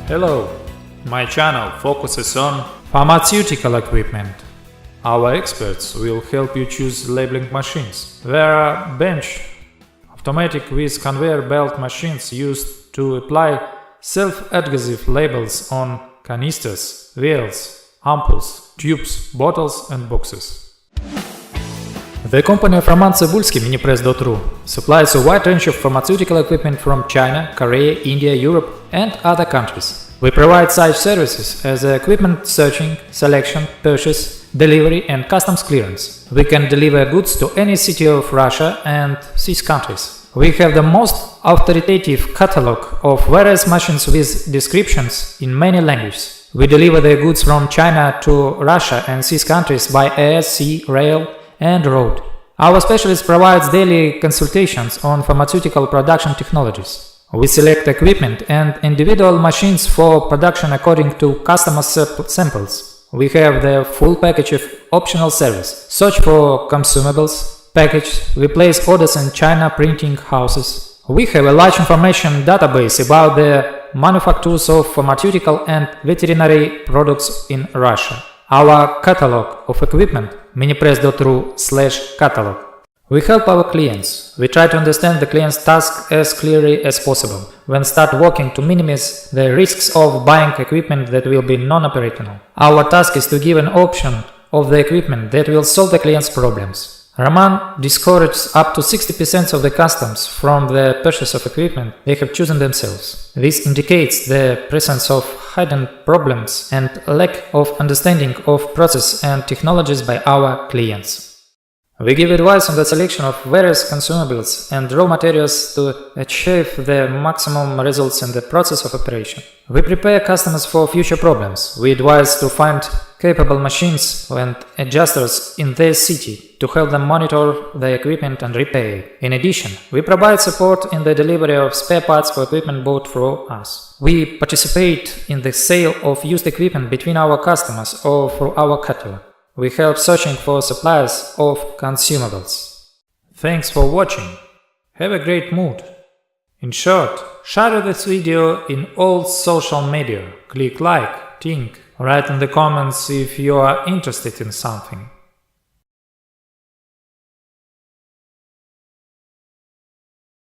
Hello, my channel focuses on pharmaceutical equipment. Our experts will help you choose labeling machines. There are bench automatic with conveyor belt machines used to apply self-adhesive labels on canisters, vials, ampoules, tubes, bottles and boxes. The company of RomanTsibulsky, Minipress.ru, supplies a wide range of pharmaceutical equipment from China, Korea, India, Europe and other countries. We provide such services as equipment searching, selection, purchase, delivery and customs clearance. We can deliver goods to any city of Russia and CIS countries. We have the most authoritative catalog of various machines with descriptions in many languages. We deliver the goods from China to Russia and CIS countries by air, sea, rail and road. Our specialist provides daily consultations on pharmaceutical production technologies. We select equipment and individual machines for production according to customer samples. We have the full package of optional service. Search for consumables, package, we place orders in China printing houses. We have a large information database about the manufacturers of pharmaceutical and veterinary products in Russia. Our catalog of equipment, minipress.ru/catalog. We help our clients. We try to understand the client's task as clearly as possible, then start working to minimize the risks of buying equipment that will be non-operational. Our task is to give an option of the equipment that will solve the client's problems. Roman discourages up to 60% of the customers from the purchase of equipment they have chosen themselves. This indicates the presence of hidden problems and lack of understanding of process and technologies by our clients. We give advice on the selection of various consumables and raw materials to achieve the maximum results in the process of operation. We prepare customers for future problems. We advise to find capable machines and adjusters in their city to help them monitor the equipment and repair it. In addition, we provide support in the delivery of spare parts for equipment bought through us. We participate in the sale of used equipment between our customers or through our catalog. We help searching for suppliers of consumables. Thanks for watching. Have a great mood. In short, share this video in all social media. Click like, think, write in the comments if you are interested in something.